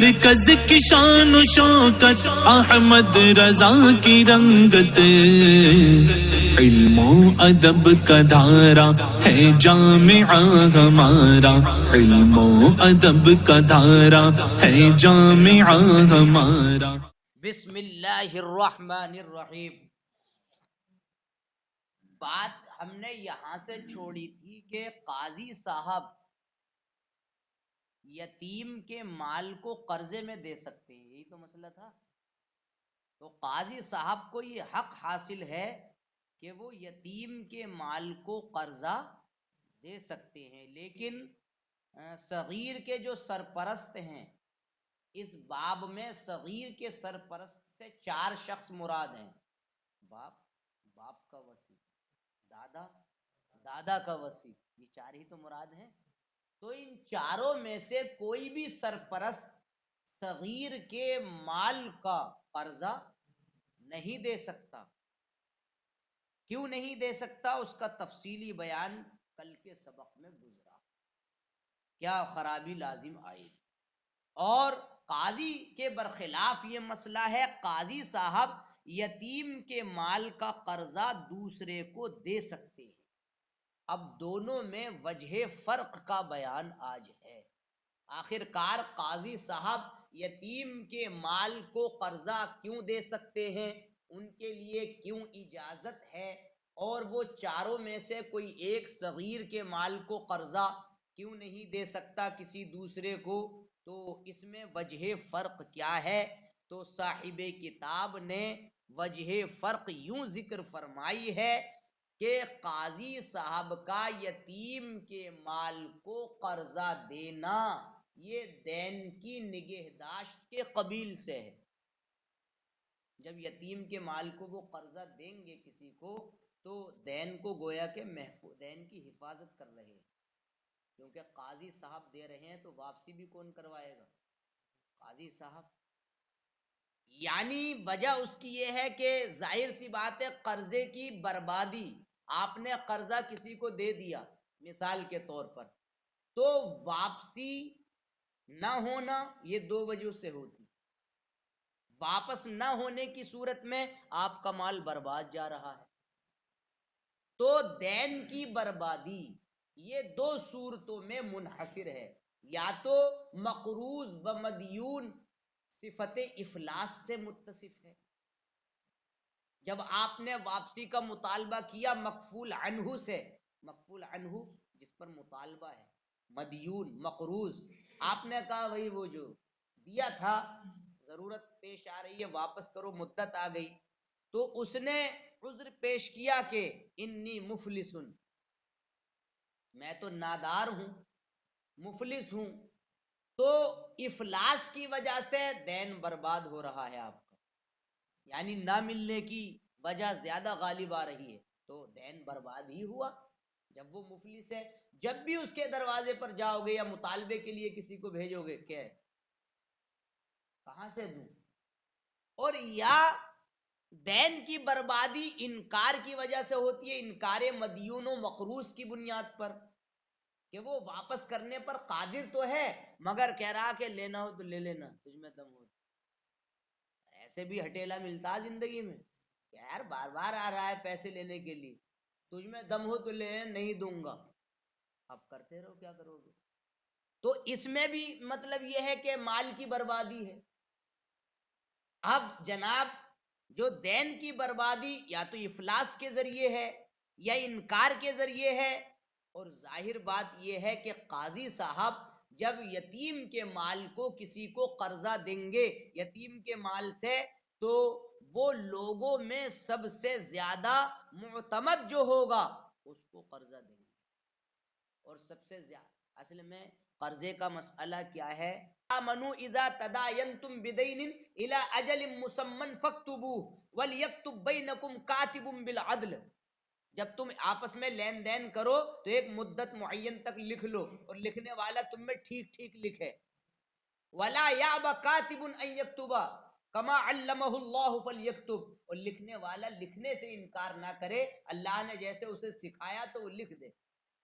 مرکز کی شان و شوکت احمد رضا کی رنگت، علم و ادب کا دھارا ہے جامعہ ہمارا، علم و ادب کا دھارا ہے جامعہ ہمارا۔ بسم اللہ الرحمن الرحیم۔ بات ہم نے یہاں سے چھوڑی تھی کہ قاضی صاحب یتیم کے مال کو قرضے میں دے سکتے ہیں، یہی تو مسئلہ تھا۔ تو قاضی صاحب کو یہ حق حاصل ہے کہ وہ یتیم کے مال کو قرضہ دے سکتے ہیں، لیکن صغیر کے جو سرپرست ہیں، اس باب میں صغیر کے سرپرست سے 4 شخص مراد ہیں۔ باپ، باپ کا وصی، دادا، دادا کا وصی، یہ 4 ہی تو مراد ہیں۔ تو ان چاروں میں سے کوئی بھی سرپرست صغیر کے مال کا قرضہ نہیں دے سکتا۔ کیوں نہیں دے سکتا؟ اس کا تفصیلی بیان کل کے سبق میں گزرا، کیا خرابی لازم آئی۔ اور قاضی کے برخلاف یہ مسئلہ ہے، قاضی صاحب یتیم کے مال کا قرضہ دوسرے کو دے سکتے ہیں۔ اب دونوں میں وجہ فرق کا بیان آج ہے۔ آخر کار قاضی صاحب یتیم کے مال کو قرضہ کیوں دے سکتے ہیں، ان کے لیے کیوں اجازت ہے، اور وہ چاروں میں سے کوئی ایک صغیر کے مال کو قرضہ کیوں نہیں دے سکتا کسی دوسرے کو، تو اس میں وجہ فرق کیا ہے؟ تو صاحب کتاب نے وجہ فرق یوں ذکر فرمائی ہے کہ قاضی صاحب کا یتیم کے مال کو قرضہ دینا یہ دین کی نگہداشت کے قبیل سے ہے۔ جب یتیم کے مال کو وہ قرضہ دیں گے کسی کو، تو دین کو گویا کہ محفوظ، دین کی حفاظت کر رہے ہیں، کیونکہ قاضی صاحب دے رہے ہیں تو واپسی بھی کون کروائے گا؟ قاضی صاحب۔ یعنی وجہ اس کی یہ ہے کہ ظاہر سی بات ہے، قرضے کی بربادی، آپ نے قرضہ کسی کو دے دیا مثال کے طور پر، تو واپسی نہ ہونا یہ 2 وجہ سے ہوتی۔ واپس نہ ہونے کی صورت میں آپ کا مال برباد جا رہا ہے۔ تو دین کی بربادی یہ 2 صورتوں میں منحصر ہے، یا تو مقروض و مدیون صفت افلاس سے متصف ہے، جب آپ نے واپسی کا مطالبہ کیا مکفول عنہ سے، مکفول عنہ جس پر مطالبہ ہے، مدیون مقروض، آپ نے کہا وہی وہ جو دیا تھا، ضرورت پیش آ رہی ہے واپس کرو، مدت آ گئی، تو اس نے عذر پیش کیا کہ انی مفلسن، میں تو نادار ہوں، مفلس ہوں، تو افلاس کی وجہ سے دین برباد ہو رہا ہے آپ کا، یعنی نہ ملنے کی وجہ زیادہ غالب آ رہی ہے، تو دین برباد ہی ہوا۔ جب وہ مفلس ہے، جب بھی اس کے دروازے پر جاؤ گے یا مطالبے کے لیے کسی کو بھیجو گے، کیا ہے، کہاں سے دوں؟ اور یا دین کی بربادی انکار کی وجہ سے ہوتی ہے، انکار مدیون و مقروض کی بنیاد پر، کہ وہ واپس کرنے پر قادر تو ہے مگر کہہ رہا کہ لینا ہو تو لے لینا، تجھ میں دم ہو۔ ایسے بھی ہٹیلا ملتا زندگی میں، یار بار بار آ رہا ہے پیسے لینے کے لیے، تجھ میں دم ہو تو لے لینا، نہیں دوں گا، اب کرتے رہو کیا کرو گے۔ تو اس میں بھی مطلب یہ ہے کہ مال کی بربادی ہے۔ اب جناب جو دین کی بربادی یا تو افلاس کے ذریعے ہے یا انکار کے ذریعے ہے، اور ظاہر بات یہ ہے کہ قاضی صاحب جب یتیم کے مال کو کسی کو قرضہ دیں گے یتیم کے مال سے، تو وہ لوگوں میں سب سے زیادہ معتمد جو ہوگا اس کو قرضہ دیں گے، اور سب سے زیادہ اصل میں قرضے کا مسئلہ کیا ہے؟ آمنوا اذا تداینتم بدین الی اجل مسمى فاکتبوه ولیکتب بینکم کاتب بالعدل، جب تم آپس میں لین دین کرو تو ایک مدت معین تک لکھ لو، اور لکھنے والا تم میں ٹھیک ٹھیک لکھے۔ ولا یأبى کاتب ان یکتب کما علمہ اللہ فلیکتب، اور لکھنے والا لکھنے سے انکار نہ کرے، اللہ نے جیسے اسے سکھایا تو وہ لکھ دے۔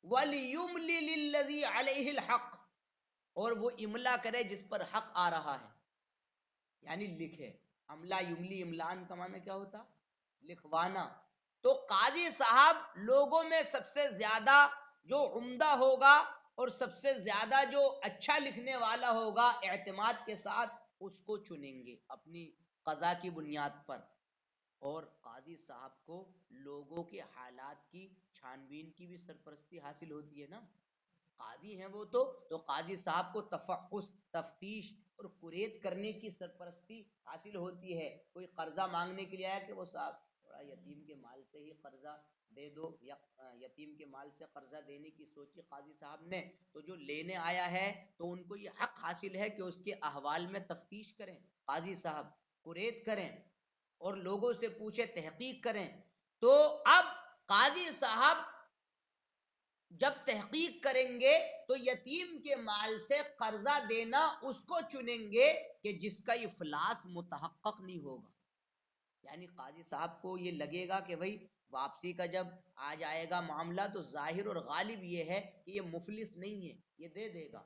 وَلْيُمْلِلِ الَّذِي عَلَيْهِ الْحَقِّ، اور وہ املا کرے جس پر حق آ رہا ہے، یعنی لکھے. املا یملی املان کا معنی کیا ہوتا؟ لکھوانا. تو قاضی صاحب لوگوں میں سب سے زیادہ جو عمدہ ہوگا اور سب سے زیادہ جو اچھا لکھنے والا ہوگا اعتماد کے ساتھ اس کو چنیں گے اپنی قضا کی بنیاد پر. اور قاضی صاحب کو لوگوں کے حالات کی چھان بین کی بھی سرپرستی حاصل ہوتی ہے نا. قاضی ہیں وہ تو قاضی صاحب کو تفحص، تفتیش اور قریت کرنے کی سرپرستی حاصل ہوتی ہے. کوئی قرضہ مانگنے کے لیے آیا کہ وہ صاحب تھوڑا یتیم کے مال سے ہی قرضہ دے دو، یا یتیم کے مال سے قرضہ دینے کی سوچی قاضی صاحب نے، تو جو لینے آیا ہے تو ان کو یہ حق حاصل ہے کہ اس کے احوال میں تفتیش کریں قاضی صاحب، قریت کریں اور لوگوں سے پوچھے، تحقیق کریں. تو اب قاضی صاحب جب تحقیق کریں گے تو یتیم کے مال سے قرضہ دینا اس کو چنیں گے کہ جس کا افلاس متحقق نہیں ہوگا. یعنی قاضی صاحب کو یہ لگے گا کہ بھئی واپسی کا جب آ جائے گا معاملہ تو ظاہر اور غالب یہ ہے کہ یہ مفلس نہیں ہے، یہ دے دے گا.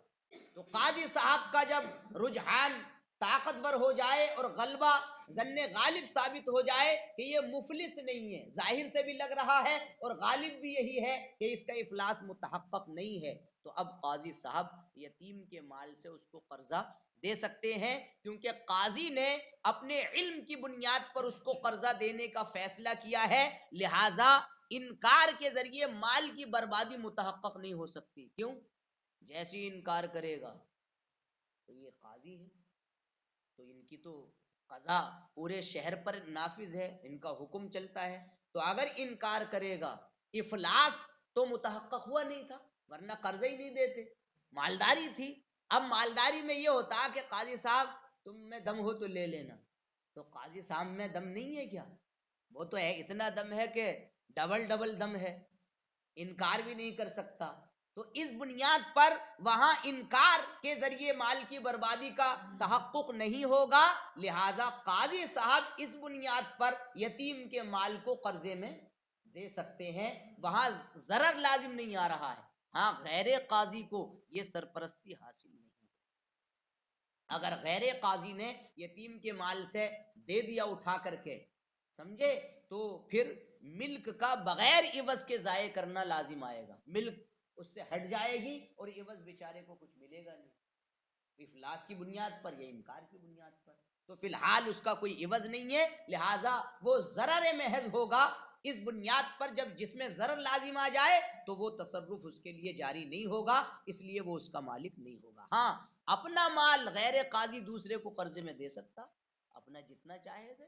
تو قاضی صاحب کا جب رجحان طاقتور ہو جائے اور غلبہ ظن غالب ثابت ہو جائے کہ یہ مفلس نہیں ہے، ظاہر سے بھی لگ رہا ہے اور غالب بھی یہی ہے کہ اس کا افلاس متحقق نہیں ہے، تو اب قاضی صاحب یتیم کے مال سے اس کو قرضہ دے سکتے ہیں، کیونکہ قاضی نے اپنے علم کی بنیاد پر اس کو قرضہ دینے کا فیصلہ کیا ہے. لہذا انکار کے ذریعے مال کی بربادی متحقق نہیں ہو سکتی. کیوں؟ جیسے ہی انکار کرے گا تو یہ قاضی ہے، تو ان کی تو قضا پورے شہر پر نافذ ہے، ان کا حکم چلتا ہے. تو اگر انکار کرے گا، افلاس تو متحقق ہوا نہیں تھا ورنہ قرضہ ہی نہیں دیتے، مالداری تھی. اب مالداری میں یہ ہوتا کہ قاضی صاحب تم میں دم ہو تو لے لینا، تو قاضی صاحب میں دم نہیں ہے کیا؟ وہ تو ہے، اتنا دم ہے کہ ڈبل دم ہے، انکار بھی نہیں کر سکتا. تو اس بنیاد پر وہاں انکار کے ذریعے مال کی بربادی کا تحقق نہیں ہوگا. لہذا قاضی صاحب اس بنیاد پر یتیم کے مال کو قرضے میں دے سکتے ہیں، وہاں ضرر لازم نہیں آ رہا ہے. ہاں غیر قاضی کو یہ سرپرستی حاصل نہیں. اگر غیر قاضی نے یتیم کے مال سے دے دیا اٹھا کر کے، سمجھے، تو پھر ملک کا بغیر عوض کے ضائع کرنا لازم آئے گا. ملک اس سے ہٹ جائے گی اور عوض بیچارے کو کچھ ملے گا نہیں، افلاس کی بنیاد پر یا انکار کی بنیاد پر. تو فی الحال اس کا کوئی عوض نہیں ہے، لہٰذا وہ ضرر محض ہوگا. اس بنیاد پر جب جس میں ضرر لازم آ جائے تو وہ تصرف اس کے لیے جاری نہیں ہوگا، اس لیے وہ اس کا مالک نہیں ہوگا. ہاں اپنا مال غیر قاضی دوسرے کو قرضے میں دے سکتا، اپنا جتنا چاہے دے،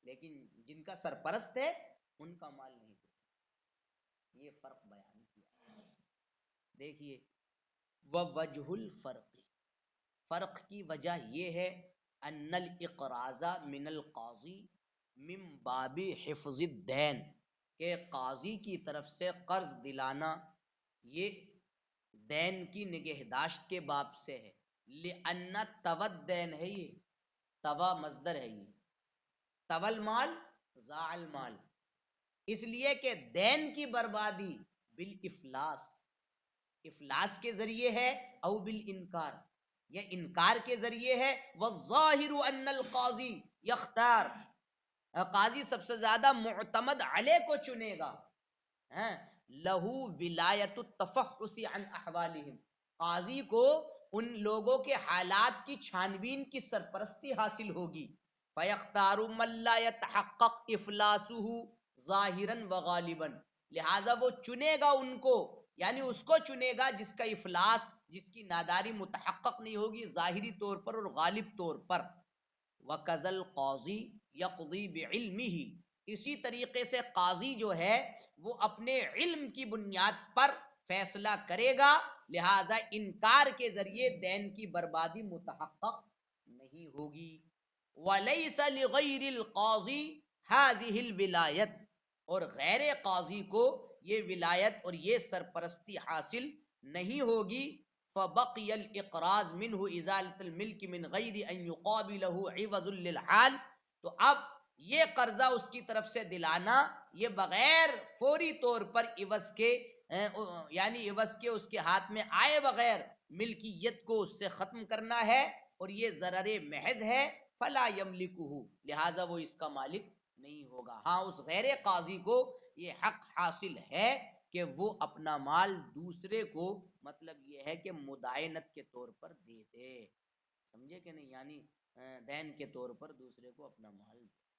لیکن جن کا سرپرست ہے ان کا مال نہیں دے سکتا. یہ فرق بیان کیا. دیکھیے ووجہ الفرق، فرق کی وجہ یہ ہے ان الاقراض من القاضی من باب حفظ الدین، کہ قاضی کی طرف سے قرض دلانا یہ دین کی نگہداشت کے باب سے ہے. لأن تودین ہے، یہ توا مصدر ہے، یہ تول مال ضاع المال، اس لیے کہ دین کی بربادی بالافلاس، افلاس کے ذریعے ہے، او بالانکار یا انکار کے ذریعے ہے. والظاہر ان القاضی یختار، قاضی سب سے زیادہ معتمد علیہ کو چنے گا. لہو ولایت التفحص عن احوالہم، قاضی کو ان لوگوں کے حالات کی چھان بین کی سرپرستی حاصل ہوگی. فیختار من لا یتحقق افلاسہ ظاہرا وغالبا، لہذا وہ چنے گا ان کو، یعنی اس کو چنے گا جس کا افلاس، جس کی ناداری متحقق نہیں ہوگی ظاہری طور پر اور غالب طور پر. وَكَذَا الْقَاضِي يَقْضِي بِعِلْمِهِ، اسی طریقے سے قاضی جو ہے وہ اپنے علم کی بنیاد پر فیصلہ کرے گا، لہذا انکار کے ذریعے دین کی بربادی متحقق نہیں ہوگی. وَلَيْسَ لِغَيْرِ الْقَاضِي هَذِهِ الْوِلَایَةِ، اور غیر قاضی کو یہ ولایت اور یہ سرپرستی حاصل نہیں ہوگی. فَبَقِيَ الْإِقْرَاض مِنْهُ إِزَالَةَ الْمِلْكِ مِنْ غَيْرِ أَنْ يُقَابِلَهُ عِوَضٌ لِلْحَالِ، تو اب یہ قرضہ اس کی طرف سے دلانا یہ بغیر فوری طور پر عوض کے، یعنی عوض کے اس کے ہاتھ میں آئے بغیر ملکیت کو اس سے ختم کرنا ہے اور یہ ضرر محض ہے، فلا یملکہ، لہٰذا وہ اس کا مالک نہیں ہوگا۔ ہاں اس غیر قاضی کو یہ حق حاصل ہے کہ وہ اپنا مال دوسرے کو، مطلب یہ ہے کہ مدائنت کے طور پر دے دے، سمجھے کہ نہیں، یعنی دین کے طور پر دوسرے کو اپنا مال دے۔